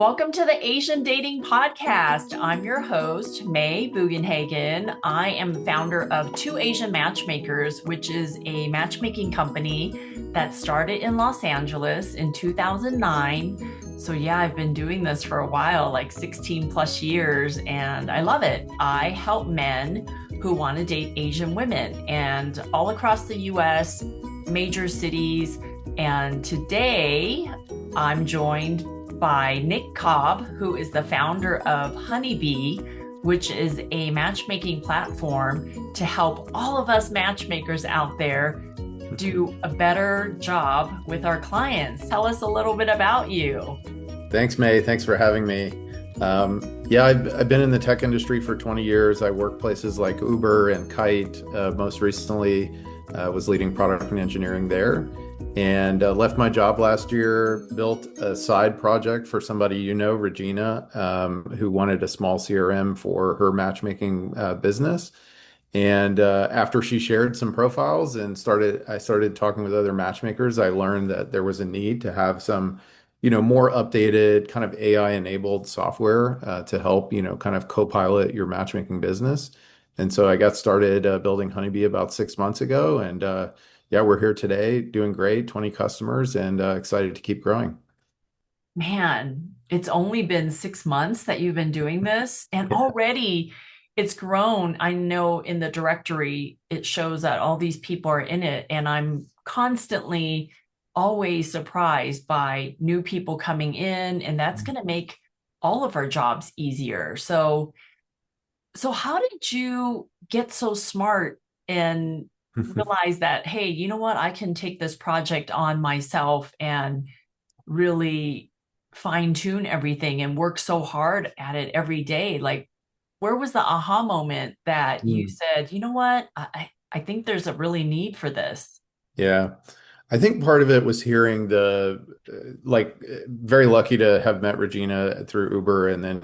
Welcome to the Asian Dating Podcast. I'm your host, May Bugenhagen. I am founder of Two Asian Matchmakers, which is a matchmaking company that started in Los Angeles in 2009. So, yeah, I've been doing this for a while, like 16 plus years, and I love it. I help men who want to date Asian women and all across the US, major cities. And today I'm joined by Nick Cobb, who is the founder of Honeybee, which is a matchmaking platform to help all of us matchmakers out there do a better job with our clients. Tell us a little bit about you. Thanks, May. Thanks for having me. Yeah, I've been in the tech industry for 20 years. I work places like Uber and Kyte. Most recently, was leading product and engineering there, and left my job last year. Built a side project for somebody Regina, who wanted a small CRM for her matchmaking business. And after she shared some profiles and I started talking with other matchmakers, I learned that there was a need to have some, more updated kind of AI enabled software to help, kind of co-pilot your matchmaking business. And so I got started building Honeybee about 6 months ago. And yeah, we're here today doing great, 20 customers, and excited to keep growing. Man, it's only been 6 months that you've been doing this, and Yeah. already it's grown. I know in the directory, it shows that all these people are in it, and I'm constantly always surprised by new people coming in, and that's going to make all of our jobs easier. So how did you get so smart and realize that, hey, you know what, I can take this project on myself and really fine tune everything and work so hard at it every day? Like, where was the aha moment that you said, you know what, I think there's a really need for this? Yeah. I think part of it was hearing very lucky to have met Regina through Uber and then,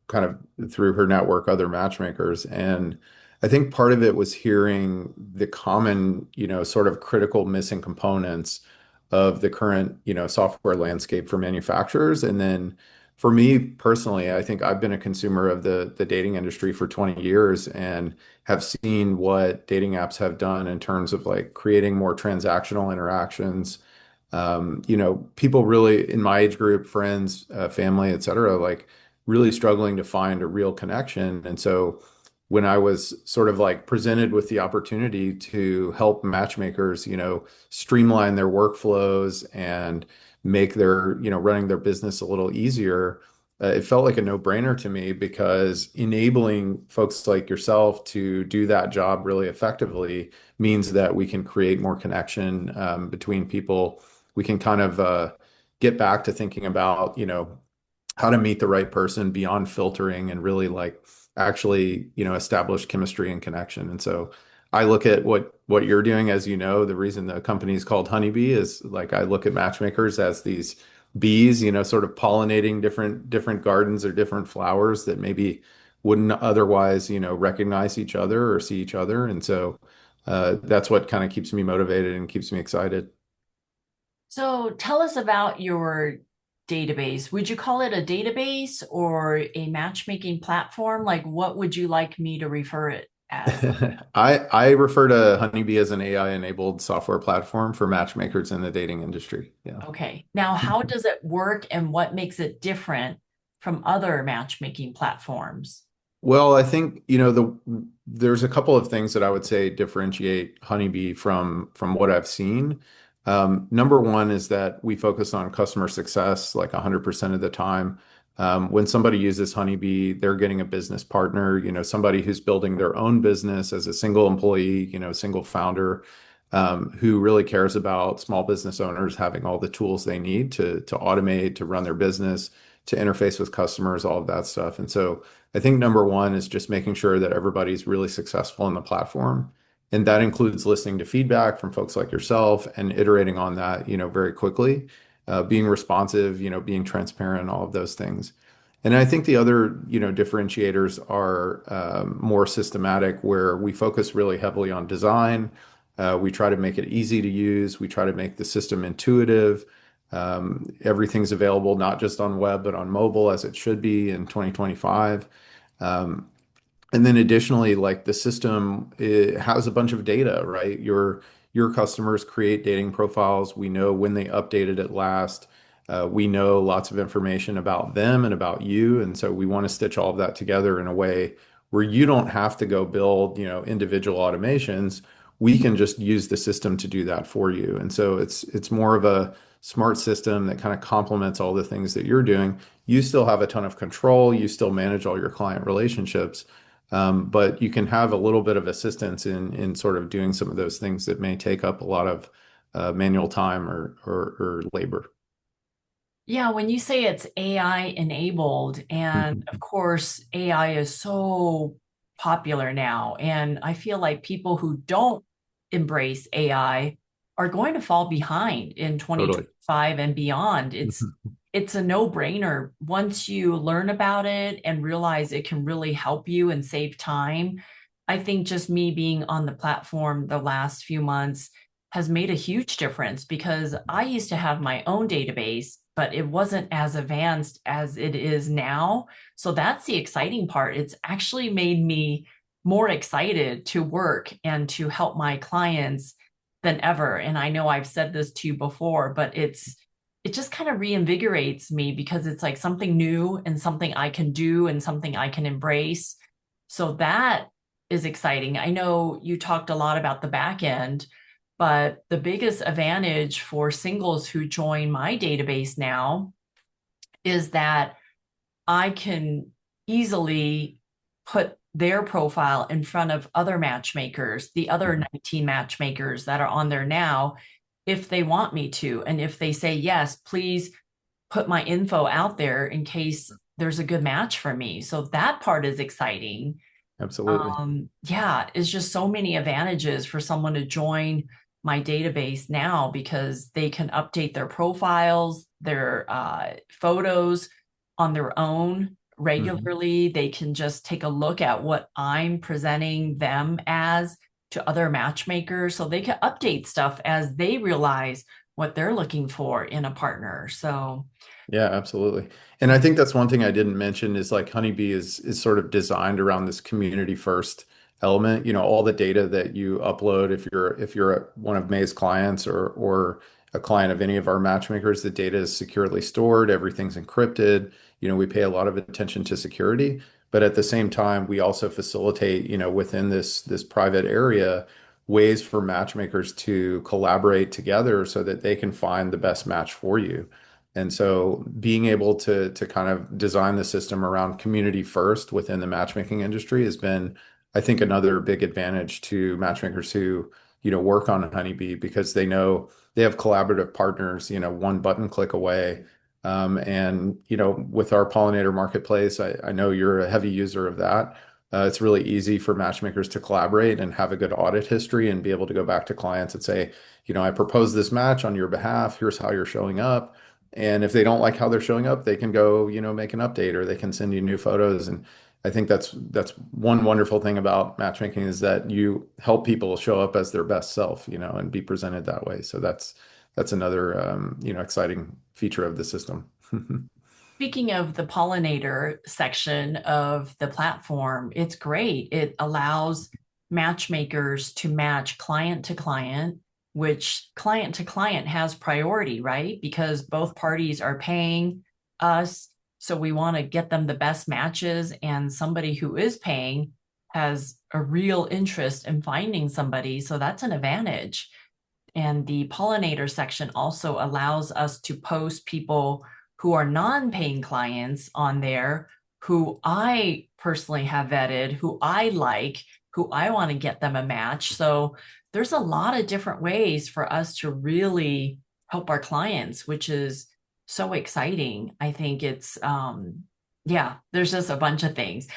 kind of through her network, other matchmakers. And I think part of it was hearing the common, sort of critical missing components of the current, software landscape for manufacturers. And then for me personally, I think I've been a consumer of the dating industry for 20 years and have seen what dating apps have done in terms of like creating more transactional interactions. People really in my age group, friends, family, et cetera, like really struggling to find a real connection. And so when I was sort of like presented with the opportunity to help matchmakers, streamline their workflows and make their, running their business a little easier, it felt like a no-brainer to me because enabling folks like yourself to do that job really effectively means that we can create more connection between people. We can kind of get back to thinking about, how to meet the right person beyond filtering and really like actually, establish chemistry and connection. And so I look at what you're doing, as you know, the reason the company is called Honeybee is like I look at matchmakers as these bees, sort of pollinating different gardens or different flowers that maybe wouldn't otherwise, recognize each other or see each other. And so that's what kind of keeps me motivated and keeps me excited. So tell us about your database. Would you call it a database or a matchmaking platform? Like, what would you like me to refer it as? I refer to Honeybee as an AI-enabled software platform for matchmakers in the dating industry. Yeah. Okay. Now, how does it work and what makes it different from other matchmaking platforms? Well, I think, there's a couple of things that I would say differentiate Honeybee from what I've seen. Number one is that we focus on customer success like 100% of the time. When somebody uses Honeybee, they're getting a business partner, somebody who's building their own business as a single employee, single founder, who really cares about small business owners having all the tools they need to automate, to run their business, to interface with customers, all of that stuff. And so I think number one is just making sure that everybody's really successful in the platform. And that includes listening to feedback from folks like yourself and iterating on that, very quickly, being responsive, being transparent, all of those things. And I think the other, differentiators are more systematic, where we focus really heavily on design. We try to make it easy to use. We try to make the system intuitive. Everything's available not just on web, but on mobile as it should be in 2025. Um, and then additionally, like the system, it has a bunch of data, right? Your customers create dating profiles. We know when they updated it last. We know lots of information about them and about you, and so we want to stitch all of that together in a way where you don't have to go build, individual automations. We can just use the system to do that for you. And so it's more of a smart system that kind of complements all the things that you're doing. You still have a ton of control. You still manage all your client relationships. But you can have a little bit of assistance in sort of doing some of those things that may take up a lot of manual time or labor. Yeah, when you say it's AI enabled, and Mhm. of course, AI is so popular now, and I feel like people who don't embrace AI are going to fall behind in Totally. 2025 and beyond. It's Mhm. it's a no-brainer once you learn about it and realize it can really help you and save time. I think just me being on the platform the last few months has made a huge difference because I used to have my own database, but it wasn't as advanced as it is now. So that's the exciting part. It's actually made me more excited to work and to help my clients than ever. And I know I've said this to you before, but it just kind of reinvigorates me because it's like something new and something I can do and something I can embrace. So that is exciting. I know you talked a lot about the back end, but the biggest advantage for singles who join my database now is that I can easily put their profile in front of other matchmakers, the other Mhm. 19 matchmakers that are on there now, if they want me to. And if they say, yes, please put my info out there in case there's a good match for me. So that part is exciting. Absolutely. Yeah, it's just so many advantages for someone to join my database now because they can update their profiles, their photos on their own Mhm. regularly. They can just take a look at what I'm presenting them as to other matchmakers so they can update stuff as they realize what they're looking for in a partner. So, Yeah, absolutely. And I think that's one thing I didn't mention is like Honeybee is sort of designed around this community first element. All the data that you upload if you're one of May's clients or a client of any of our matchmakers, the data is securely stored, everything's encrypted. We pay a lot of attention to security, but at the same time, we also facilitate, within this private area, ways for matchmakers to collaborate together so that they can find the best match for you. And so being able to kind of design the system around community first within the matchmaking industry has been, I think, another big advantage to matchmakers who, work on Honeybee because they know they have collaborative partners, one button click away. And, with our Pollinator marketplace, I know you're a heavy user of that. It's really easy for matchmakers to collaborate and have a good audit history and be able to go back to clients and say, I proposed this match on your behalf. Here's how you're showing up. And if they don't like how they're showing up, they can go, make an update or they can send you new photos. And I think that's one wonderful thing about matchmaking is that you help people show up as their best self, and be presented that way. So that's another exciting feature of the system. speaking of the pollinator section of the platform, it's great. It allows matchmakers to match client to client, which client to client has priority, right? Because both parties are paying us. So we want to get them the best matches, and somebody who is paying has a real interest in finding somebody. So that's an advantage. And the pollinator section also allows us to post people who are non-paying clients on there who I personally have vetted, who I like, who I want to get them a match. So there's a lot of different ways for us to really help our clients, which is so exciting. I think yeah, there's just a bunch of things.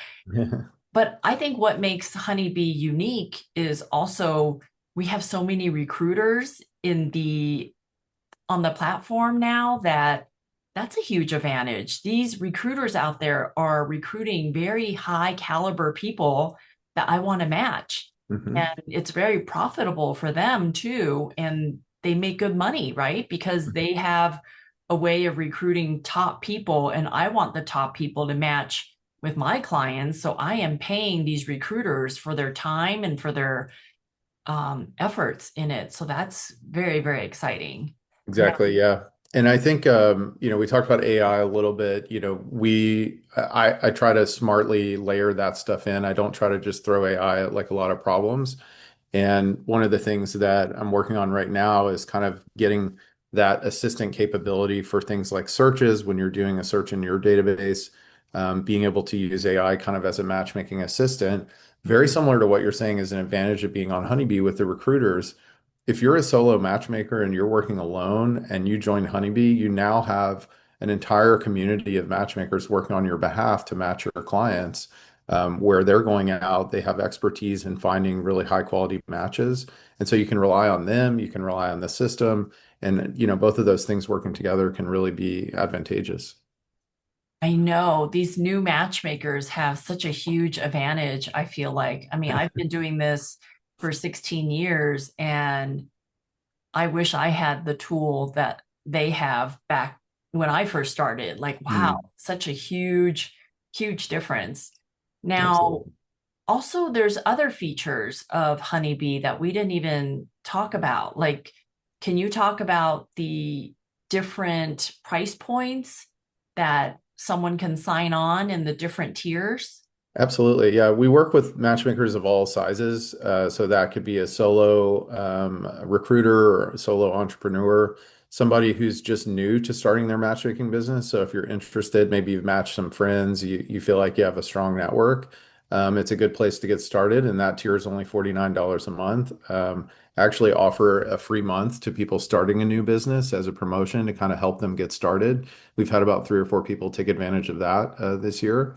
But I think what makes Honeybee unique is also we have so many recruiters in the on the platform now that that's a huge advantage. These recruiters out there are recruiting very high caliber people that I want to match. Mhm. And it's very profitable for them too. And they make good money, right? Because they have a way of recruiting top people, and I want the top people to match with my clients. So I am paying these recruiters for their time and for their efforts in it. So that's very, very exciting. Now, Exactly, yeah. And I think we talked about AI a little bit. I try to smartly layer that stuff in. I don't try to just throw AI at like a lot of problems. And one of the things that I'm working on right now is kind of getting that assistant capability for things like searches when you're doing a search in your database, being able to use AI kind of as a matchmaking assistant. Very similar to what you're saying is an advantage of being on Honeybee with the recruiters. If you're a solo matchmaker and you're working alone and you join Honeybee, you now have an entire community of matchmakers working on your behalf to match your clients, where they're going out, they have expertise in finding really high quality matches. And so you can rely on them, you can rely on the system, and both of those things working together can really be advantageous. I know these new matchmakers have such a huge advantage, I feel like. I mean, I've been doing this for 16 years, and I wish I had the tool that they have back when I first started. Like, wow, Mm, such a huge, huge difference. Now, absolutely. also, there's other features of Honeybee that we didn't even talk about. Like, can you talk about the different price points that someone can sign on in the different tiers? Absolutely. Yeah. We work with matchmakers of all sizes. So that could be a solo recruiter or a solo entrepreneur, somebody who's just new to starting their matchmaking business. So if you're interested, maybe you've matched some friends, you feel like you have a strong network, it's a good place to get started. And that tier is only $49 a month. I actually offer a free month to people starting a new business as a promotion to kind of help them get started. We've had about 3 or 4 people take advantage of that this year.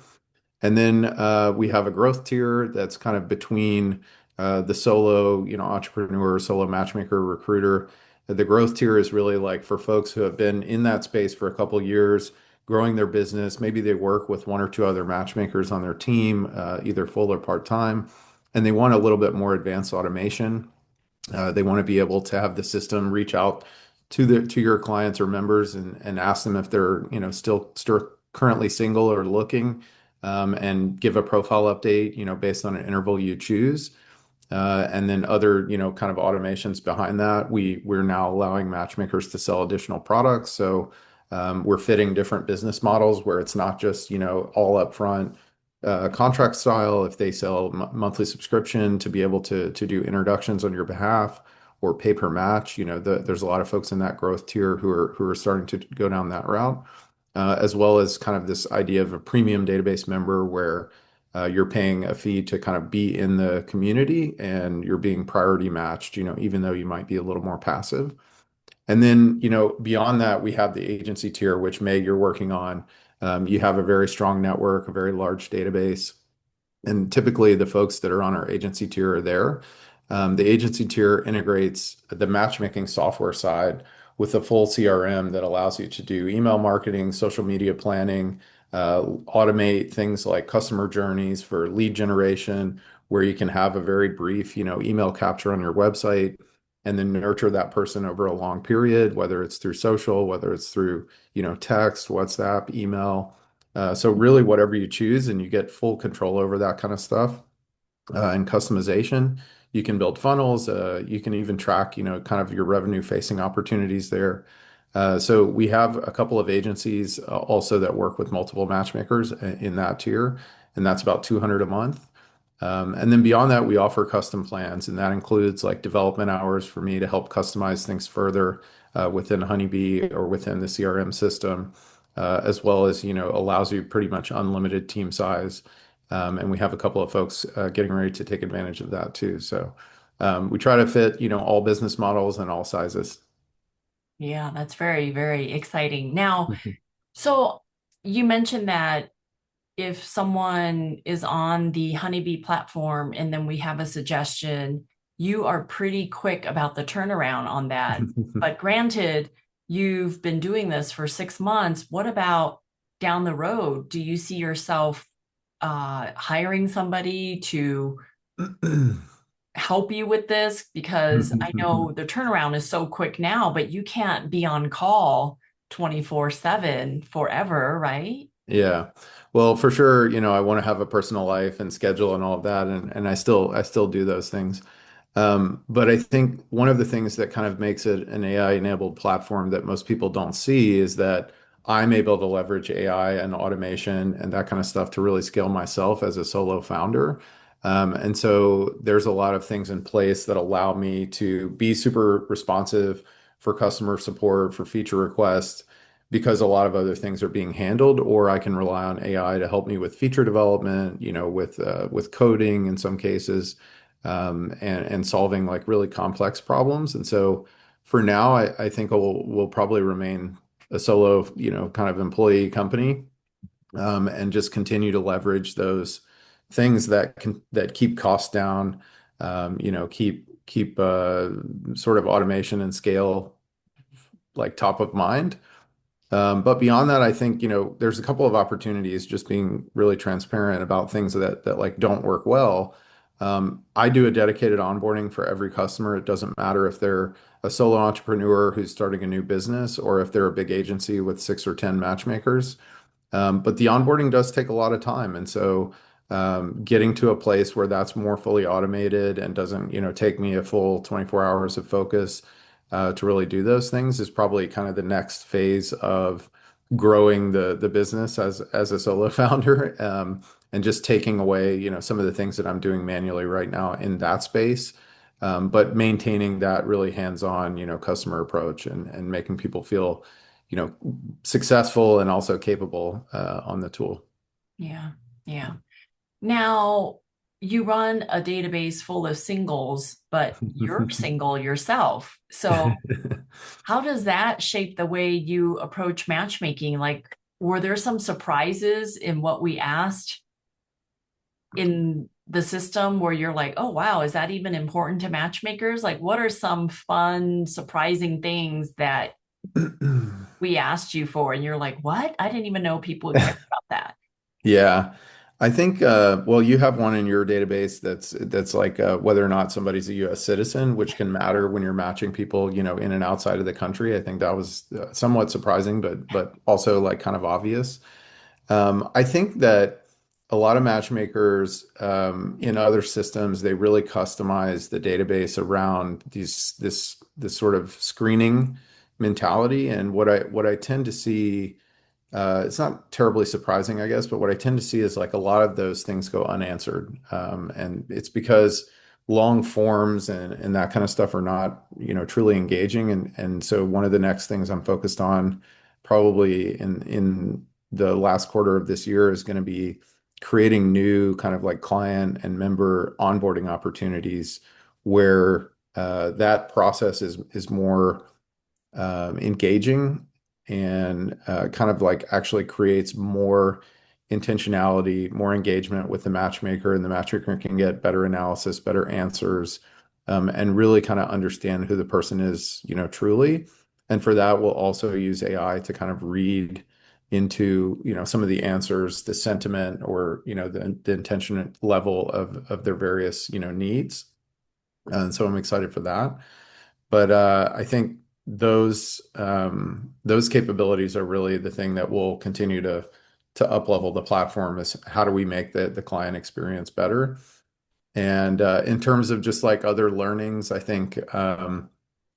And then we have a growth tier that's kind of between the solo, entrepreneur, solo matchmaker, recruiter. The growth tier is really like for folks who have been in that space for a couple of years, growing their business. Maybe they work with 1 or 2 other matchmakers on their team, either full or part-time, and they want a little bit more advanced automation. They want to be able to have the system reach out to your clients or members and ask them if they're still currently single or looking, and give a profile update based on an interval you choose. And then other, kind of automations behind that. We're now allowing matchmakers to sell additional products. So we're fitting different business models where it's not just, all upfront contract style. If they sell monthly subscription to be able to do introductions on your behalf or pay per match, there's a lot of folks in that growth tier who are starting to go down that route, as well as kind of this idea of a premium database member where you're paying a fee to kind of be in the community and you're being priority matched, even though you might be a little more passive. And then, beyond that, we have the agency tier, which Meg, you're working on. You have a very strong network, a very large database. And typically, the folks that are on our agency tier are there. The agency tier integrates the matchmaking software side with a full CRM that allows you to do email marketing, social media planning, automate things like customer journeys for lead generation, where you can have a very brief, email capture on your website and then nurture that person over a long period, whether it's through social, whether it's through, text, WhatsApp, email. So really whatever you choose and you get full control over that kind of stuff, and customization. You can build funnels. You can even track, kind of your revenue facing opportunities there. So we have a couple of agencies also that work with multiple matchmakers in that tier, and that's about 200 a month. And then beyond that, we offer custom plans, and that includes like development hours for me to help customize things further within Honeybee or within the CRM system, as well as, allows you pretty much unlimited team size. And we have a couple of folks getting ready to take advantage of that too. So we try to fit, all business models and all sizes. Yeah, that's very, very exciting. Now, so you mentioned that if someone is on the Honeybee platform and then we have a suggestion, you are pretty quick about the turnaround on that. But granted, you've been doing this for 6 months. What about down the road? Do you see yourself hiring somebody to help you with this? Because I know the turnaround is so quick now, but you can't be on call 24/7 forever, right? Yeah. Well, for sure, I want to have a personal life and schedule and all of that, and I still do those things. But I think one of the things that kind of makes it an AI-enabled platform that most people don't see is that I'm able to leverage AI and automation and that kind of stuff to really scale myself as a solo founder. And so there's a lot of things in place that allow me to be super responsive for customer support, for feature requests, because a lot of other things are being handled, or I can rely on AI to help me with feature development, with coding in some cases, and solving like really complex problems. And so for now, I think we'll probably remain a solo, kind of employee company, and just continue to leverage those things that keep costs down, keep sort of automation and scale like top of mind. But beyond that, I think, there's a couple of opportunities just being really transparent about things that like don't work well. I do a dedicated onboarding for every customer. It doesn't matter if they're a solo entrepreneur who's starting a new business or if they're a big agency with 6 or 10 matchmakers. But the onboarding does take a lot of time. And so getting to a place where that's more fully automated and doesn't, take me a full 24 hours of focus to really do those things is probably kind of the next phase of growing the business as a solo founder, and just taking away, some of the things that I'm doing manually right now in that space. But maintaining that really hands-on, customer approach and making people feel, you know, successful and also capable on the tool. Yeah. Yeah. Now, you run a database full of singles, but you're single yourself. So, how does that shape the way you approach matchmaking? Like, were there some surprises in what we asked in the system where you're like, oh, wow, is that even important to matchmakers? Like, what are some fun, surprising things that we asked you for? And you're like, what? I didn't even know people would care about that. Yeah. I think well, you have one in your database that's like whether or not somebody's a US citizen, which can matter when you're matching people, in and outside of the country. I think that was somewhat surprising, but also like kind of obvious. I think that a lot of matchmakers in other systems, they really customize the database around this sort of screening mentality. And what I tend to see, it's not terribly surprising, I guess, but what I tend to see is like a lot of those things go unanswered. And it's because long forms and that kind of stuff are not, truly engaging. And so one of the next things I'm focused on probably in the last quarter of this year is going to be creating new kind of like client and member onboarding opportunities where that process is more engaging and kind of like actually creates more intentionality, more engagement with the matchmaker, and the matchmaker can get better analysis, better answers, and really kind of understand who the person is, truly. And for that, we'll also use AI to kind of read into, some of the answers, the sentiment, or, the intention level of their various, needs. And so I'm excited for that. But I think those capabilities are really the thing that will continue to up level the platform, is how do we make the client experience better? And in terms of just like other learnings, I think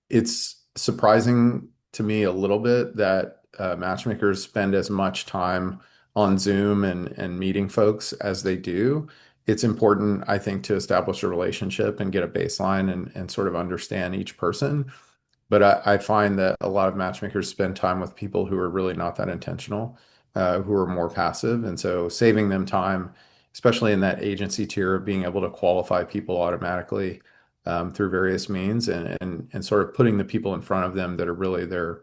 it's surprising to me a little bit that matchmakers spend as much time on Zoom and meeting folks as they do. It's important, I think, to establish a relationship and get a baseline and sort of understand each person. But I find that a lot of matchmakers spend time with people who are really not that intentional, who are more passive. And so saving them time, especially in that agency tier of being able to qualify people automatically through various means, and sort of putting the people in front of them that are really their,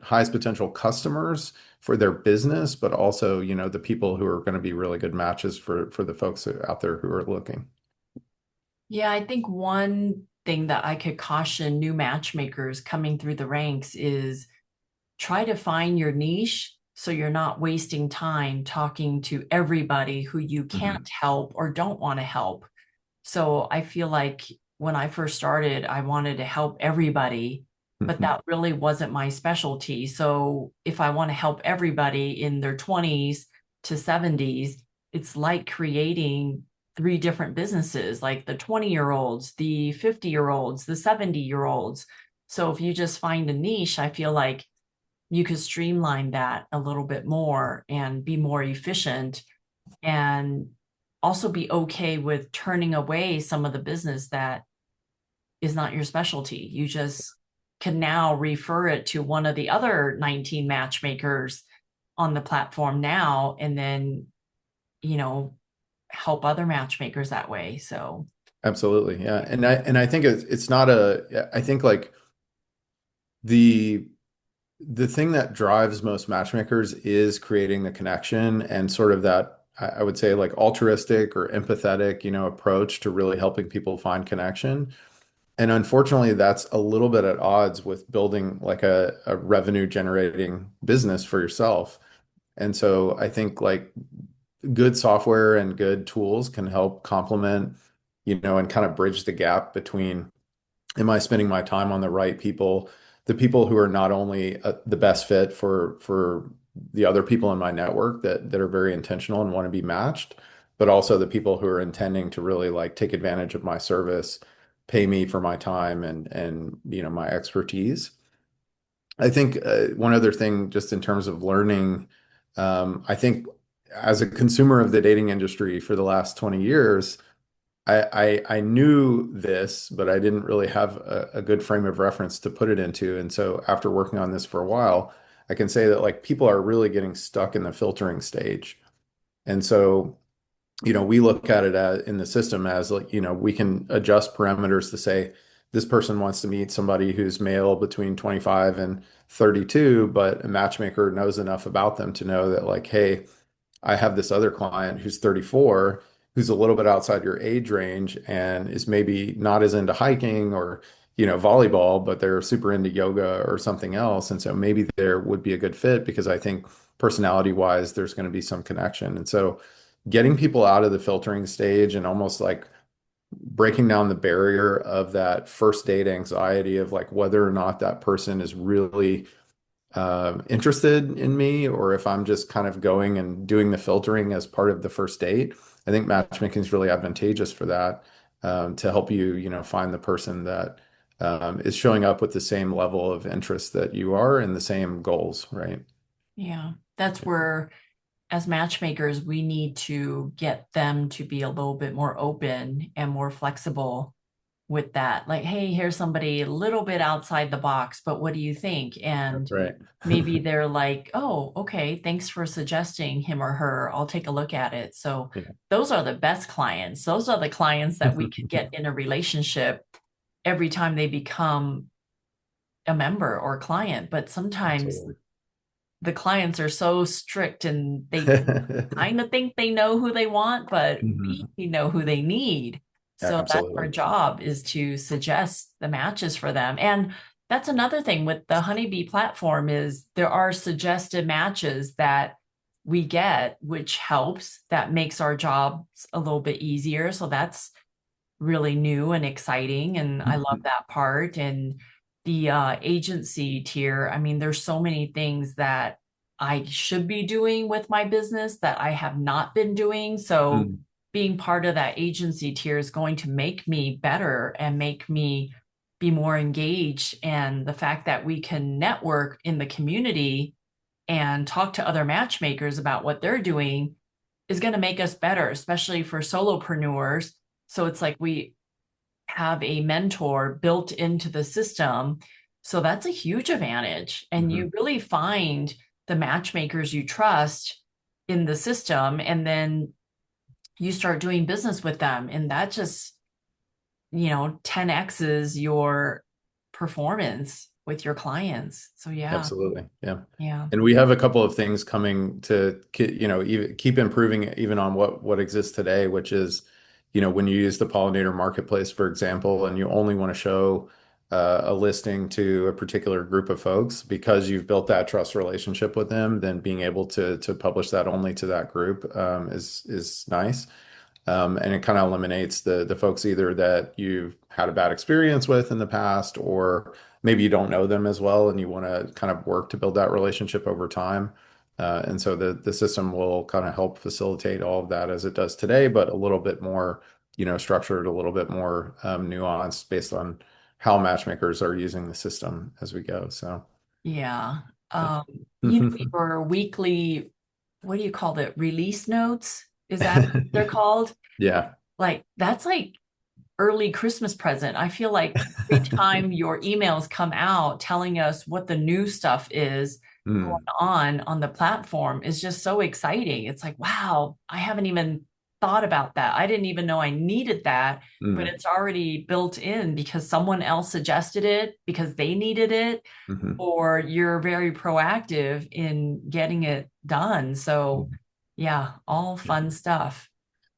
highest potential customers for their business, but also, the people who are going to be really good matches for the folks out there who are looking. Yeah, I think one thing that I could caution new matchmakers coming through the ranks is try to find your niche so you're not wasting time talking to everybody who you Mhm. can't help or don't want to help. So I feel like when I first started, I wanted to help everybody. but that really wasn't my specialty. So if I want to help everybody in their 20s to 70s, it's like creating three different businesses, like the 20-year-olds, the 50-year-olds, the 70-year-olds. So if you just find a niche, I feel like you could streamline that a little bit more and be more efficient, and also be okay with turning away some of the business that is not your specialty. You just can now refer it to one of the other 19 matchmakers on the platform now, and then, you know, help other matchmakers that way. So, Absolutely. Yeah. And I think it's not a, I think like the the thing that drives most matchmakers is creating the connection and sort of that, I would say like altruistic or empathetic, approach to really helping people find connection. And unfortunately, that's a little bit at odds with building like a revenue generating business for yourself. And so I think like good software and good tools can help complement, and kind of bridge the gap between, am I spending my time on the right people, the people who are not only the best fit for the other people in my network that are very intentional and want to be matched, but also the people who are intending to really like take advantage of my service, pay me for my time and my expertise. I think one other thing, just in terms of learning, I think as a consumer of the dating industry for the last 20 years, I knew this, but I didn't really have a good frame of reference to put it into. And so after working on this for a while, I can say that like people are really getting stuck in the filtering stage. And so, we look at it in the system as like, we can adjust parameters to say this person wants to meet somebody who's male between 25 and 32, but a matchmaker knows enough about them to know that like, hey, I have this other client who's 34, who's a little bit outside your age range and is maybe not as into hiking or, volleyball, but they're super into yoga or something else. And so maybe there would be a good fit because I think personality wise, there's going to be some connection. And so getting people out of the filtering stage and almost like breaking down the barrier of that first date anxiety of like whether or not that person is really interested in me or if I'm just kind of going and doing the filtering as part of the first date. I think matchmaking is really advantageous for that, to help you, find the person that is showing up with the same level of interest that you are and the same goals, right? yeah, that's where, as matchmakers, we need to get them to be a little bit more open and more flexible with that. Like, hey, here's somebody a little bit outside the box, but what do you think? And Right. maybe they're like, oh, okay, thanks for suggesting him or her. I'll take a look at it. So Yeah. those are the best clients. Those are the clients that we could get in a relationship every time they become a member or client. But sometimes Absolutely. the clients are so strict and they kind of think they know who they want, but we Mhm. know who they need. So that's our Absolutely. job, is to suggest the matches for them. And that's another thing with the Honeybee platform, is there are suggested matches that we get, which helps. That makes our jobs a little bit easier. So that's really new and exciting, and I love Mhm. that part. And the agency tier, I mean, there's so many things that I should be doing with my business that I have not been doing. So Mm. being part of that agency tier is going to make me better and make me be more engaged. And the fact that we can network in the community and talk to other matchmakers about what they're doing is going to make us better, especially for solopreneurs. So it's like we have a mentor built into the system. So that's a huge advantage. And you Mhm. really find the matchmakers you trust in the system, and then you start doing business with them. And that just, 10x's your performance with your clients. So yeah, Absolutely. Yeah. yeah. And we have a couple of things coming to, even keep improving even on what exists today, which is, when you use the Pollinator marketplace, for example, and you only want to show a listing to a particular group of folks because you've built that trust relationship with them, then being able to publish that only to that group is nice. And it kind of eliminates the folks either that you've had a bad experience with in the past, or maybe you don't know them as well and you want to kind of work to build that relationship over time. And so the system will kind of help facilitate all of that as it does today, but a little bit more, structured, a little bit more nuanced based on how matchmakers are using the system as we go. So, Yeah. yeah. Um, your weekly, what do you call it? Release notes? Is that what they're called? Yeah. Like, that's like early Christmas present. I feel like every time your emails come out telling us what the new stuff is going Mm, on the platform is just so exciting. It's like, wow, I haven't even thought about that. I didn't even know I needed that, but mm, it's already built in because someone else suggested it because they needed it, mhm. or you're very proactive in getting it done. So, yeah, all Yeah. fun stuff.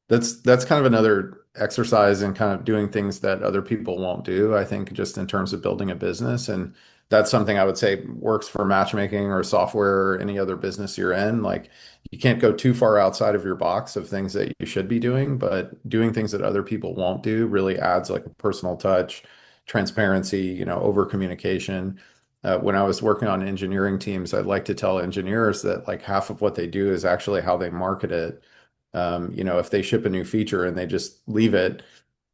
That's kind of another exercise in kind of doing things that other people won't do, I think, just in terms of building a business. And that's something I would say works for matchmaking or software or any other business you're in. Like you can't go too far outside of your box of things that you should be doing, but doing things that other people won't do really adds like a personal touch, transparency, over communication. When I was working on engineering teams, I'd like to tell engineers that like half of what they do is actually how they market it. If they ship a new feature and they just leave it,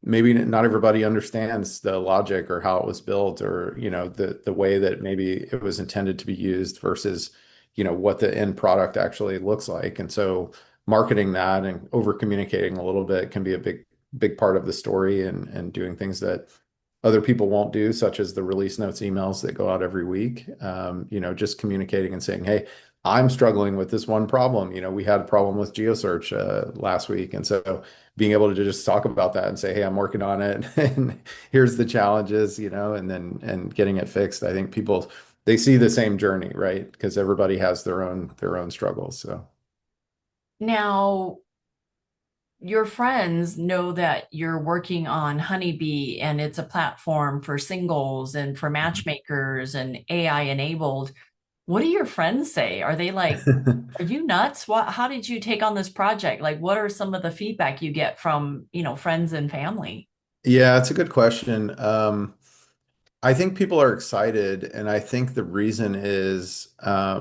maybe not everybody understands the logic or how it was built or, the way that maybe it was intended to be used versus, what the end product actually looks like. And so marketing that and over communicating a little bit can be a big part of the story and doing things that other people won't do, such as the release notes emails that go out every week. Just communicating and saying, hey, I'm struggling with this one problem. We had a problem with GeoSearch last week. And so being able to just talk about that and say, hey, I'm working on it and here's the challenges, and getting it fixed. I think people they see the same journey, right? Because everybody has their own struggles. So Now, your friends know that you're working on Honeybee and it's a platform for singles and for matchmakers and AI enabled. What do your friends say? Are they like, are you nuts? How did you take on this project? Like, what are some of the feedback you get from, friends and family? yeah, it's a good question. I think people are excited, and I think the reason is I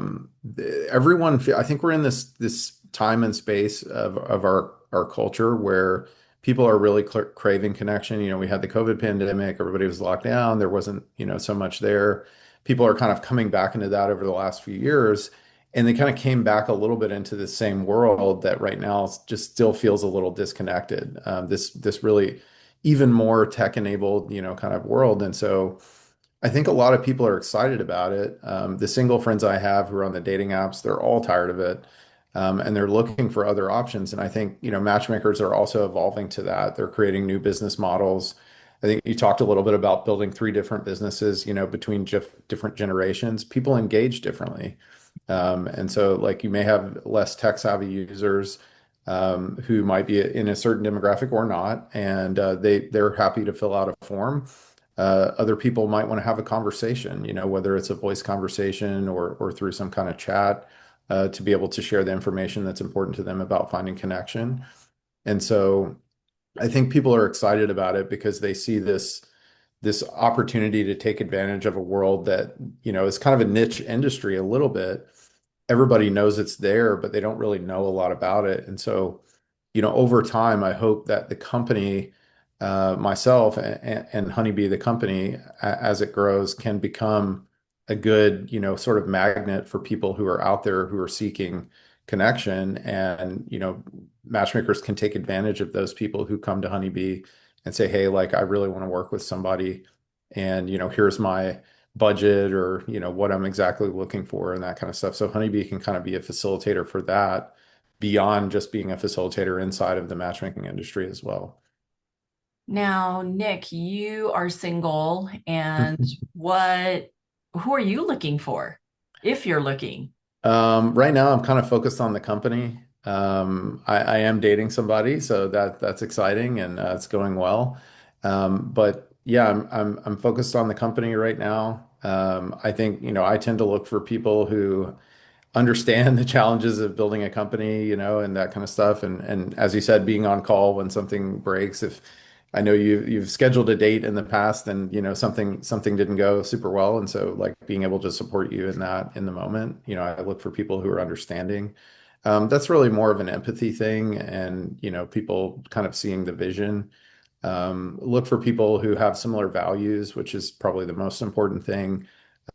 think we're in this time and space of our culture where people are really craving connection. We had the COVID pandemic, everybody was locked down, there wasn't, so much there. People are kind of coming back into that over the last few years, and they kind of came back a little bit into the same world that right now just still feels a little disconnected. This really even more tech-enabled, kind of world, and so. I think a lot of people are excited about it. The single friends I have who are on the dating apps, they're all tired of it. And they're looking for other options. And I think, matchmakers are also evolving to that. They're creating new business models. I think you talked a little bit about building three different businesses, between different generations. People engage differently. And so, like, you may have less tech savvy users who might be in a certain demographic or not, and they're happy to fill out a form. Other people might want to have a conversation, whether it's a voice conversation or through some kind of chat, to be able to share the information that's important to them about finding connection. And so I think people are excited about it because they see this opportunity to take advantage of a world that, is kind of a niche industry a little bit. Everybody knows it's there, but they don't really know a lot about it. And so, over time, I hope that the company, myself and Honeybee, the company, as it grows, can become a good, sort of magnet for people who are out there who are seeking connection. And, matchmakers can take advantage of those people who come to Honeybee and say, hey, like, I really want to work with somebody. And, here's my budget or, what I'm exactly looking for and that kind of stuff. So Honeybee can kind of be a facilitator for that beyond just being a facilitator inside of the matchmaking industry as well. Now, Nick, you are single, and who are you looking for if you're looking? Right now, I'm kind of focused on the company. I am dating somebody, so that's exciting and it's going well. But yeah, I'm focused on the company right now. I think I tend to look for people who understand the challenges of building a company, and that kind of stuff. And as you said, being on call when something breaks. If I know you've scheduled a date in the past and something didn't go super well, and so like being able to support you in that in the moment. I look for people who are understanding. That's really more of an empathy thing, and people kind of seeing the vision. Look for people who have similar values, which is probably the most important thing.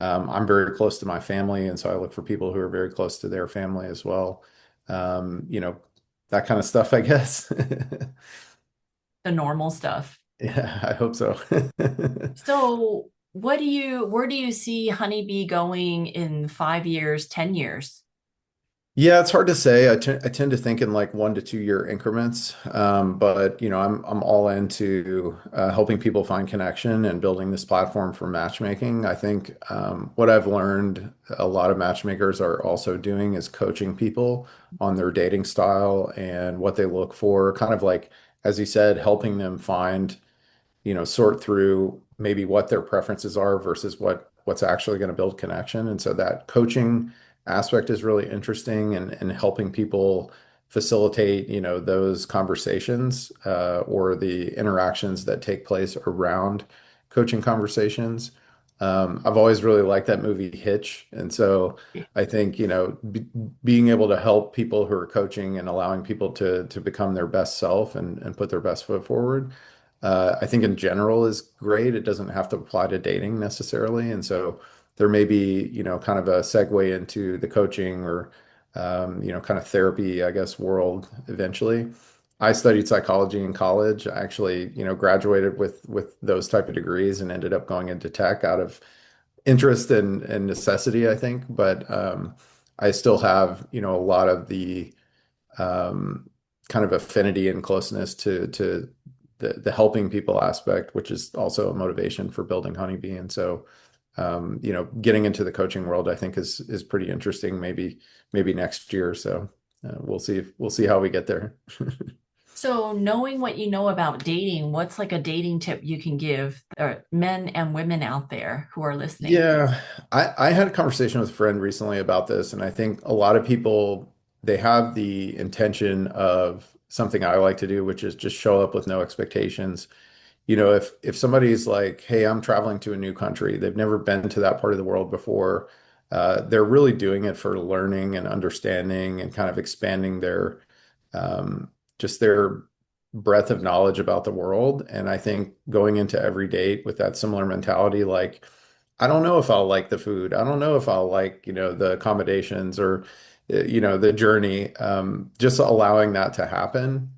I'm very close to my family, and so I look for people who are very close to their family as well. Um, you know, that kind of stuff, I guess. The normal stuff. Yeah, I hope so. So, where do you see Honeybee going in 5 years, 10 years? Yeah, it's hard to say. I tend to think in like 1 to 2 year increments, but I'm all into helping people find connection and building this platform for matchmaking. I think what I've learned a lot of matchmakers are also doing is coaching people on their dating style and what they look for, kind of like, as you said, helping them find sort through maybe what their preferences are versus what's actually going to build connection. And so that coaching aspect is really interesting and helping people facilitate, those conversations or the interactions that take place around coaching conversations. I've always really liked that movie Hitch. And so I think, being able to help people who are coaching and allowing people to become their best self and put their best foot forward I think in general is great. It doesn't have to apply to dating necessarily. And so there may be, kind of a segue into the coaching or, kind of therapy, I guess, world eventually. I studied psychology in college. I actually, graduated with those type of degrees and ended up going into tech out of interest and necessity, I think. But I still have, a lot of the um, kind of affinity and closeness to the helping people aspect, which is also a motivation for building Honeybee. And so, getting into the coaching world, I think is pretty interesting. Maybe next year. So we'll see how we get there. So, knowing what you know about dating, what's like a dating tip you can give men and women out there who are listening? Yeah, I had a conversation with a friend recently about this, and I think a lot of people they have the intention of something I like to do, which is just show up with no expectations. If somebody's like, "Hey, I'm traveling to a new country," they've never been to that part of the world before. They're really doing it for learning and understanding and kind of expanding their just their breadth of knowledge about the world. And I think going into every date with that similar mentality, like, I don't know if I'll like the food. I don't know if I'll like, the accommodations or, the journey. Just allowing that to happen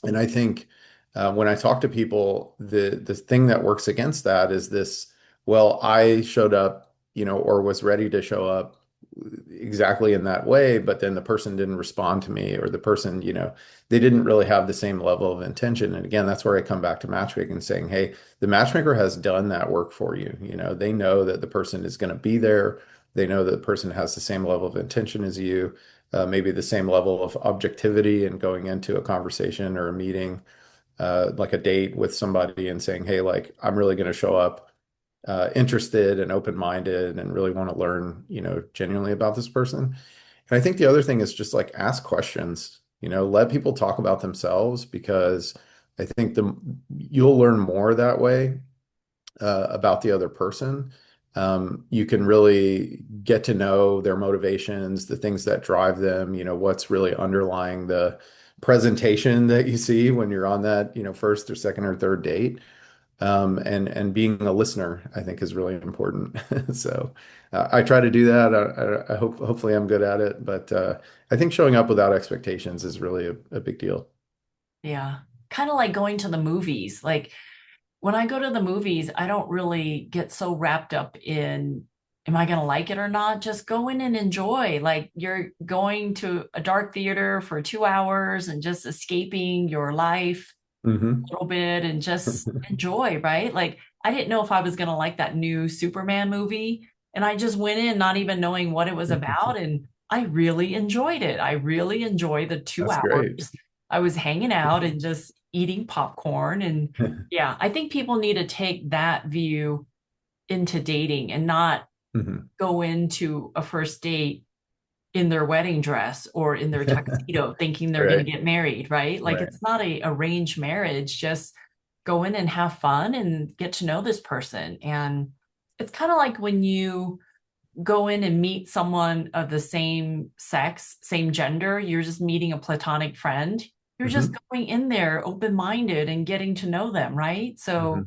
and I think when I talk to people, the thing that works against that is this, well, I showed up, or was ready to show up exactly in that way, but then the person didn't respond to me, or the person, they didn't really have the same level of intention. And again, that's where I come back to matchmaking saying, hey, the matchmaker has done that work for you. They know that the person is going to be there. They know that the person has the same level of intention as you, maybe the same level of objectivity and going into a conversation or a meeting like a date with somebody and saying, hey, like, I'm really going to show up interested and open-minded and really want to learn, genuinely about this person. And I think the other thing is just like ask questions, let people talk about themselves because I think you'll learn more that way about the other person. You can really get to know their motivations, the things that drive them, what's really underlying the presentation that you see when you're on that, first or second or third date. And being a listener, I think is really important. So I try to do that. I hope hopefully I'm good at it, but I think showing up without expectations is really a big deal. Yeah. Kind of like going to the movies. Like when I go to the movies, I don't really get so wrapped up in, am I going to like it or not? Just go in and enjoy. Like you're going to a dark theater for 2 hours and just escaping your life Hmm. a little bit and just enjoy, right? Like I didn't know if I was going to like that new Superman movie. And I just went in not even knowing what it was about. And I really enjoyed it. I really enjoyed the two That's great. hours I was hanging out and just eating popcorn. And yeah, I think people need to take that view into dating and not Hmm. go into a first date in their wedding dress or in their tuxedo thinking they're going Right. to get married, right? Like Right. it's not a arranged marriage. Just go in and have fun and get to know this person. And it's kind of like when you go in and meet someone of the same sex, same gender, you're just meeting a platonic friend. You're just Hmm. going in there open-minded and getting to know them, right? So Hmm.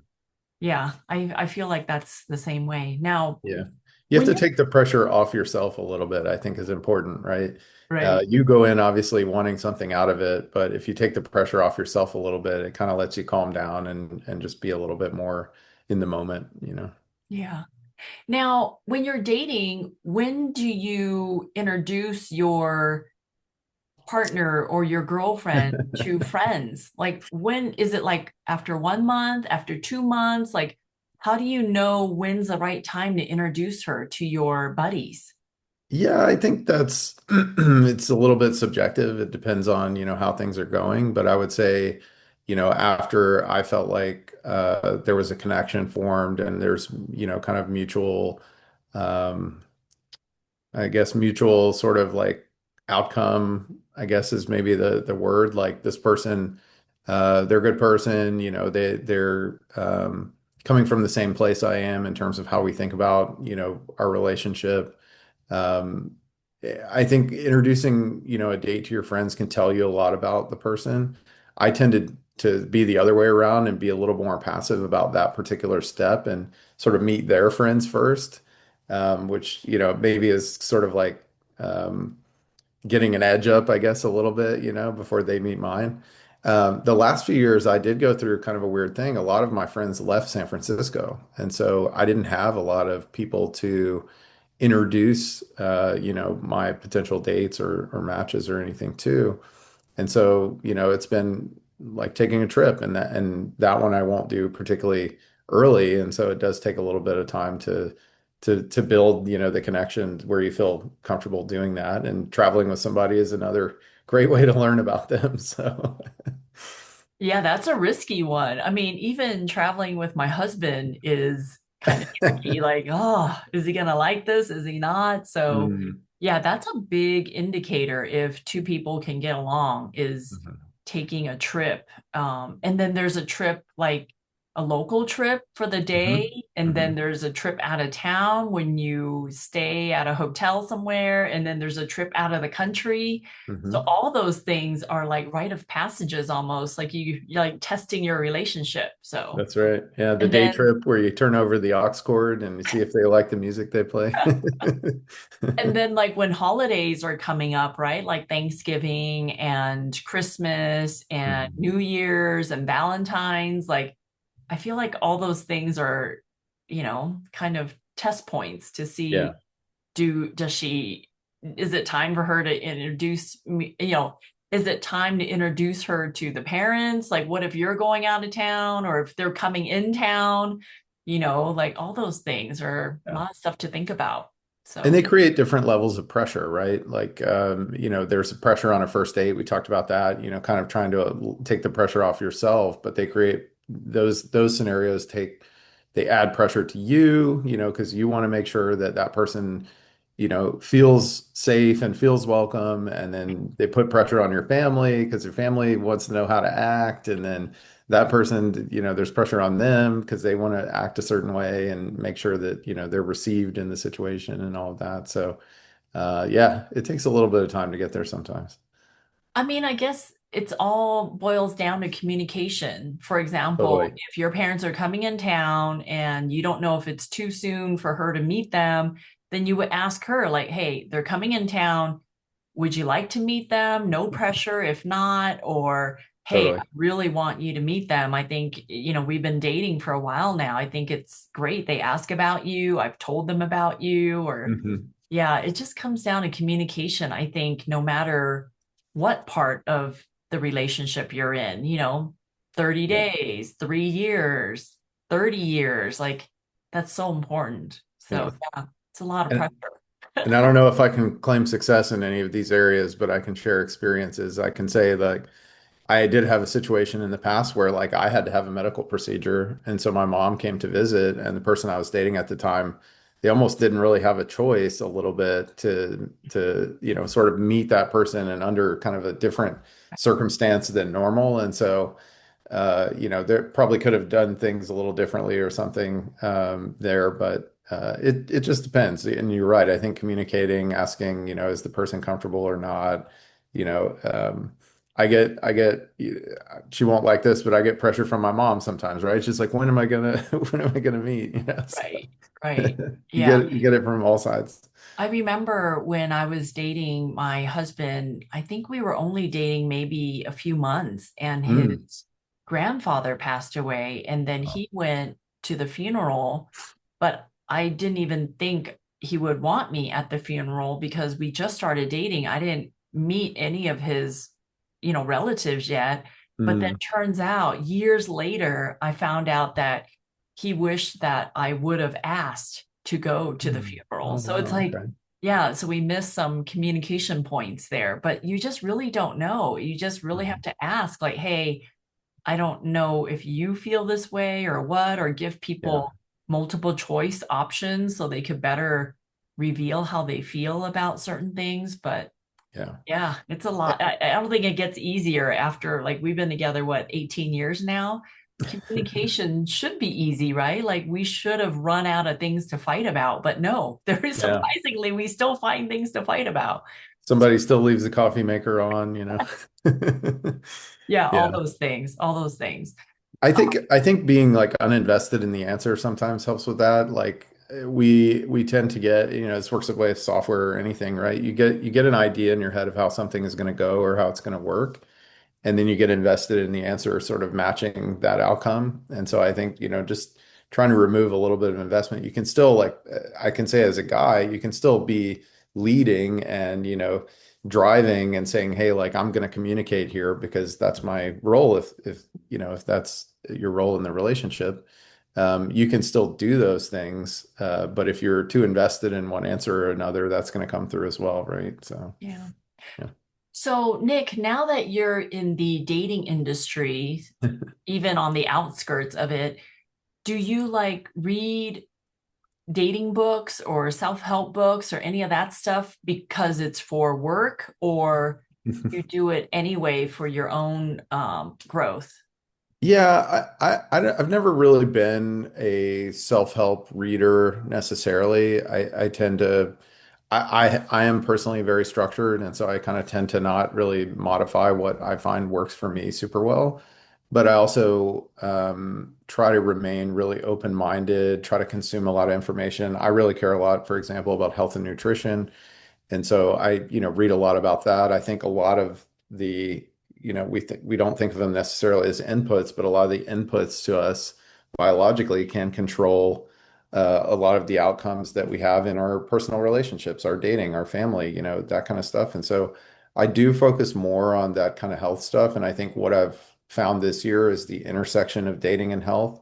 yeah, I feel like that's the same way. Now, Yeah. You have when to you're take the pressure off yourself a little bit, I think is important, right? right. You go in obviously wanting something out of it, but if you take the pressure off yourself a little bit, it kind of lets you calm down and just be a little bit more in the moment, you know? Yeah. Now, when you're dating, when do you introduce your partner or your girlfriend to friends? Like, when is it like after 1 month, after 2 months? Like, how do you know when's the right time to introduce her to your buddies? Yeah, I think that's it's a little bit subjective. It depends on, how things are going, but I would say, after I felt like there was a connection formed and there's, kind of mutual um I guess mutual sort of like outcome, I guess is maybe the word. Like this person, they're a good person, they're coming from the same place I am in terms of how we think about, our relationship. Um, I think introducing, a date to your friends can tell you a lot about the person. I tended to be the other way around and be a little more passive about that particular step and sort of meet their friends first, which, maybe is sort of like um, getting an edge up, I guess, a little bit, before they meet mine. The last few years, I did go through kind of a weird thing. A lot of my friends left San Francisco, and so I didn't have a lot of people to introduce, my potential dates or matches or anything to. And so, it's been like taking a trip and that one I won't do particularly early. And so it does take a little bit of time to build, the connection where you feel comfortable doing that. And traveling with somebody is another great way to learn about them. So Yeah, that's a risky one. I mean, even traveling with my husband is kind of tricky. Like, oh, is he gonna like this? Is he not? So, Mm, yeah, that's a big indicator if two people can get along is mhm, taking a trip. And then there's a trip like a local trip for the mhm, day, and then mhm, there's a trip out of town when you stay at a hotel somewhere, and then there's a trip out of the country. So mhm. all those things are like rite of passages almost, like you're like testing your relationship. So, That's right. Yeah, the and day then trip where you turn over the aux cord and you see if they like the music they play. and then like when holidays are coming up, right? Like Thanksgiving and Christmas and Mhm. New Year's and Valentine's, like I feel like all those things are, kind of test points to see Yeah. does she is it time for her to introduce me, is it time to introduce her to the parents? Like what if you're going out of town or if they're coming in town? Like all those things are a Yeah. lot of stuff to think about. And So they create different levels of pressure, right? Like, there's pressure on a first date. We talked about that, kind of trying to take the pressure off yourself, but they create those scenarios they add pressure to you, because you want to make sure that that person, feels safe and feels welcome. And then they put pressure on your family because your family wants to know how to act. And then that person, there's pressure on them because they want to act a certain way and make sure that, they're received in the situation and all of that. So, yeah, it takes a little bit of time to get there sometimes. I mean, I guess it's all boils down to communication. For example, Totally. if your parents are coming in town and you don't know if it's too soon for her to meet them, then you would ask her, like, hey, they're coming in town. Would you like to meet them? No pressure if not, or hey, I Totally. really want you to meet them. I think, we've been dating for a while now. I think it's great. They ask about you. I've told them about you, or Hmm. yeah, it just comes down to communication. I think no matter what part of the relationship you're in, 30 Yeah. days, 3 years, 30 years, like that's so important. So, Yeah. yeah, it's a lot of And pressure. And I don't know if I can claim success in any of these areas, but I can share experiences. I can say like I did have a situation in the past where like I had to have a medical procedure, and so my mom came to visit, and the person I was dating at the time they almost didn't really have a choice a little bit sort of meet that person and under kind of a different circumstance than normal. And so they probably could have done things a little differently or something there, but it just depends. And you're right. I think communicating, asking, is the person comfortable or not? You know, I get, she won't like this, but I get pressure from my mom sometimes, right? She's like, when am I gonna, when am I gonna meet? So Right. Right. you Yeah. get it from all sides. I remember when I was dating my husband, I think we were only dating maybe a few months, and Mm. his grandfather passed away. And then he went to the funeral, but I didn't even think he would want me at the funeral because we just started dating. I didn't meet any of his, relatives yet. But then Mm. turns out years later, I found out that he wished that I would have asked to go to the Mm. funeral. Oh, So it's wow. like, Okay. yeah, so we missed some communication points there, but you just really don't know. You just really have Mhm. to ask, like, hey, I don't know if you feel this way or what, or give Yeah. people multiple choice options so they could better reveal how they feel about certain things. But Yeah. yeah, it's a lot. I don't think it gets easier after, like, we've been together, what, 18 years now? Communication should be easy, right? Like, we should have run out of things to fight about, but no, there is, Yeah. surprisingly, we still find things to fight about. Somebody still leaves the coffee maker on. Yeah, all Yeah. those things, all those things. I think being like uninvested in the answer sometimes helps with that. Like we tend to get, this works with software or anything, right? You get an idea in your head of how something is going to go or how it's going to work, and then you get invested in the answer sort of matching that outcome. And so I think, just trying to remove a little bit of investment, you can still like I can say as a guy, you can still be leading and, driving and saying, hey, like I'm going to communicate here because that's my role. If that's your role in the relationship, you can still do those things. But if you're too invested in one answer or another, that's going to come through as well, right? So, Yeah. yeah. So, Nick, now that you're in the dating industry, even on the outskirts of it, do you like read dating books or self-help books or any of that stuff because it's for work, or you do it anyway for your own growth? Yeah, I've never really been a self-help reader necessarily. I tend to, I am personally very structured, and so I kind of tend to not really modify what I find works for me super well. But I also try to remain really open-minded, try to consume a lot of information. I really care a lot, for example, about health and nutrition. And so I, read a lot about that. I think a lot of the, we don't think of them necessarily as inputs, but a lot of the inputs to us biologically can control a lot of the outcomes that we have in our personal relationships, our dating, our family, that kind of stuff. And so I do focus more on that kind of health stuff. And I think what I've found this year is the intersection of dating and health,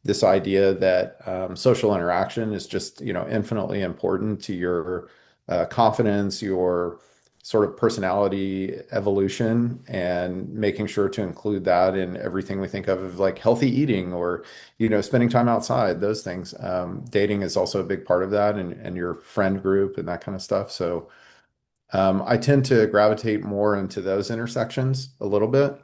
this idea that social interaction is just, infinitely important to your confidence, your sort of personality evolution, and making sure to include that in everything we think of like healthy eating or, spending time outside, those things. Dating is also a big part of that, and your friend group and that kind of stuff. So I tend to gravitate more into those intersections a little bit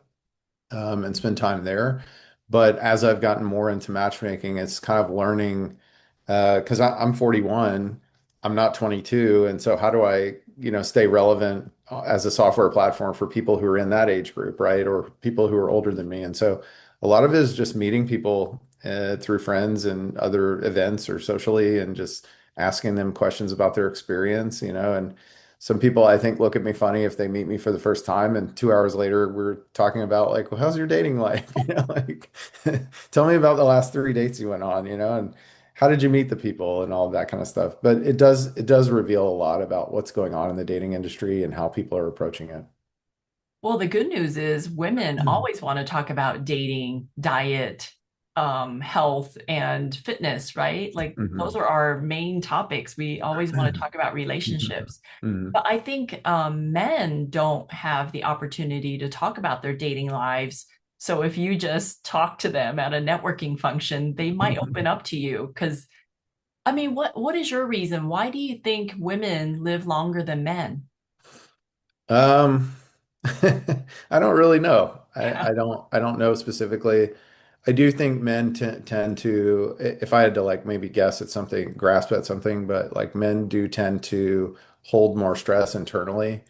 and spend time there. But as I've gotten more into matchmaking, it's kind of learning because I'm 41, I'm not 22, and so how do I, stay relevant as a software platform for people who are in that age group, right? Or people who are older than me. And so a lot of it is just meeting people through friends and other events or socially and just asking them questions about their experience, and some people I think look at me funny if they meet me for the first time and 2 hours later we're talking about like, well, how's your dating life? Like tell me about the last 3 dates you went on, and how did you meet the people and all of that kind of stuff. But it does reveal a lot about what's going on in the dating industry and how people are approaching it. Well, the good news is women always want to talk about dating, diet, health, and fitness, right? Like, those Hmm. are our main topics. We always want to talk about relationships. Hmm. But I think men don't have the opportunity to talk about their dating lives. So if you just talk to them at a networking function, they might open up to you because I mean, what is your reason? Why do you think women live longer than men? Um, I don't really know. I don't know specifically. I do think men tend to, if I had to like maybe guess at something, grasp at something, but like men do tend to hold more stress internally.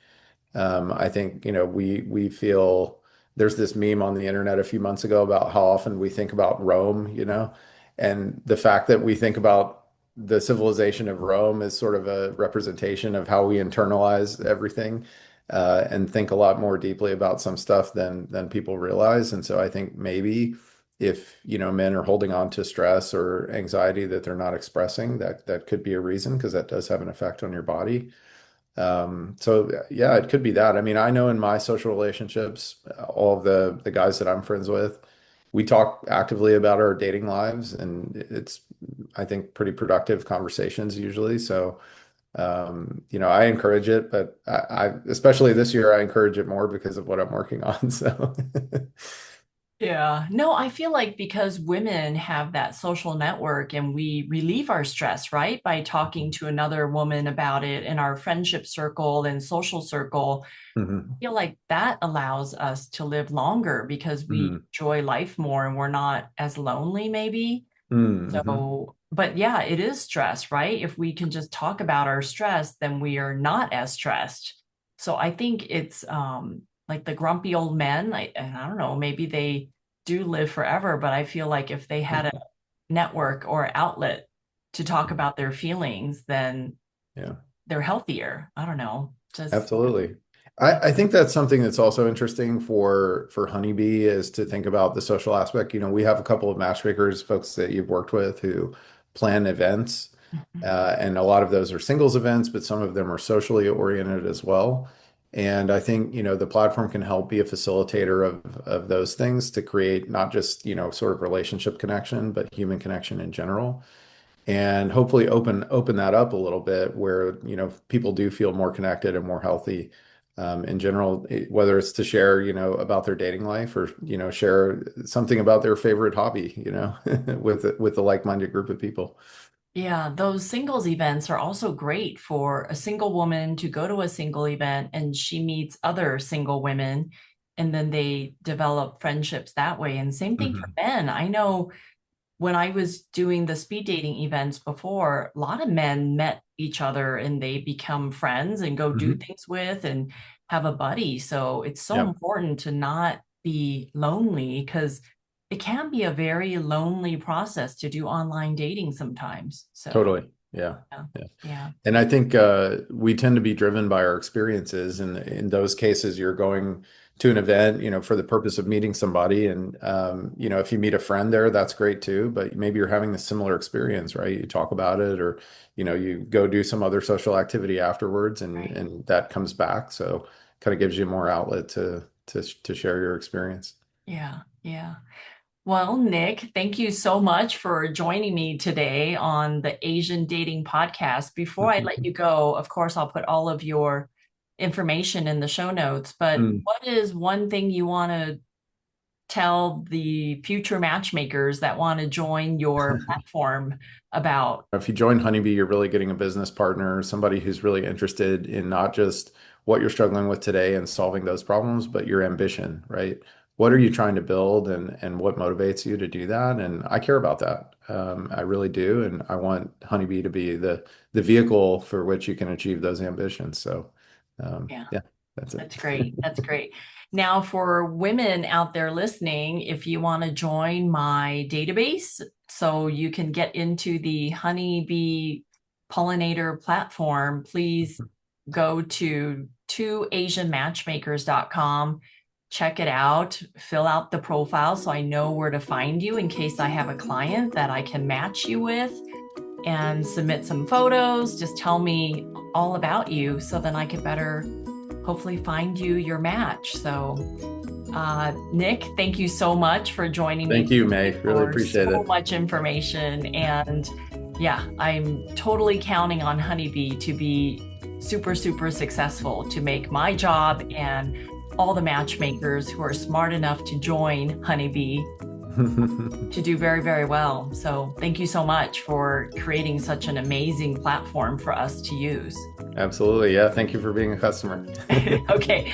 I think, we feel there's this meme on the internet a few months ago about how often we think about Rome, and the fact that we think about the civilization of Rome is sort of a representation of how we internalize everything, and think a lot more deeply about some stuff than people realize. And so I think maybe if, men are holding on to stress or anxiety that they're not expressing, that could be a reason because that does have an effect on your body. So yeah, it could be that. I mean, I know in my social relationships, all of the guys that I'm friends with, we talk actively about our dating lives, and it's, I think, pretty productive conversations usually. So, I encourage it, but especially this year, I encourage it more because of what I'm working on. So, Yeah. No, I feel like because women have that social network and we relieve our stress, right? By talking to another woman about it in our friendship circle and social circle. I mhm, feel like that allows us to live longer because we mhm, enjoy life more and we're not as lonely, maybe. mhm, So, but yeah, it is stress, right? If we can just talk about our stress, then we are not as stressed. So I think it's like the grumpy old men, and I don't know, maybe they do live forever, but I feel like if they had a mhm. network or outlet to talk about their feelings, then Yeah. they're healthier. I don't know. Just Absolutely. yeah. I think that's something that's also interesting for Honeybee is to think about the social aspect. We have a couple of matchmakers, folks that you've worked with who plan events, and a lot of those are singles events, but some of them are socially oriented as well. And I think, the platform can help be a facilitator of those things to create not just, sort of relationship connection, but human connection in general, and hopefully open that up a little bit where people do feel more connected and more healthy, in general, whether it's to share about their dating life or share something about their favorite hobby, with a like-minded group of people. Yeah, those singles events are also great for a single woman to go to a single event and she meets other single women and then they develop friendships that way. And same thing for Hmm. men. I know when I was doing the speed dating events before, a lot of men met each other and they become friends and go do Hmm. things with and have a buddy. So it's so Yeah, important to not be lonely because it can be a very lonely process to do online dating sometimes. So, totally. Yeah. yeah, Yeah. yeah, And I think, we tend to be driven by our experiences. And in those cases, you're going to an event, for the purpose of meeting somebody. And, if you meet a friend there, that's great too. But maybe you're having a similar experience, right? You talk about it, or, you go do some other social activity afterwards, and, right. and that comes back. So kind of gives you more outlet to share your experience. Yeah, yeah. Well, Nick, thank you so much for joining me today on the Asian Dating Podcast. Before I let you go, of course, I'll put all of your information in the show notes, but Mm. what is one thing you want to tell the future matchmakers that want to join your platform about? If you join Honeybee, you're really getting a business partner, somebody who's really interested in not just what you're struggling with today and solving those problems, but your ambition, right? What are you trying to build, and what motivates you to do that? And I care about that. I really do. And I want Honeybee to be the vehicle for which you can achieve those ambitions. So, Yeah. yeah, that's it. That's great. That's great. Now, for women out there listening, if you want to join my database so you can get into the Honeybee Pollinator platform, please go to twoasianmatchmakers.com. Check it out, fill out the profile so I know where to find you in case I have a client that I can match you with, and submit some photos. Just tell me all about you so then I can better hopefully find you your match. So, Nick, thank you so much for joining me Thank you, May. today Really for appreciate so it. much information. And yeah, I'm totally counting on Honeybee to be super, super successful to make my job and all the matchmakers who are smart enough to join Honeybee to do very, very well. So thank you so much for creating such an amazing platform for us to use. Absolutely. Yeah. Thank you for being a customer. Okay.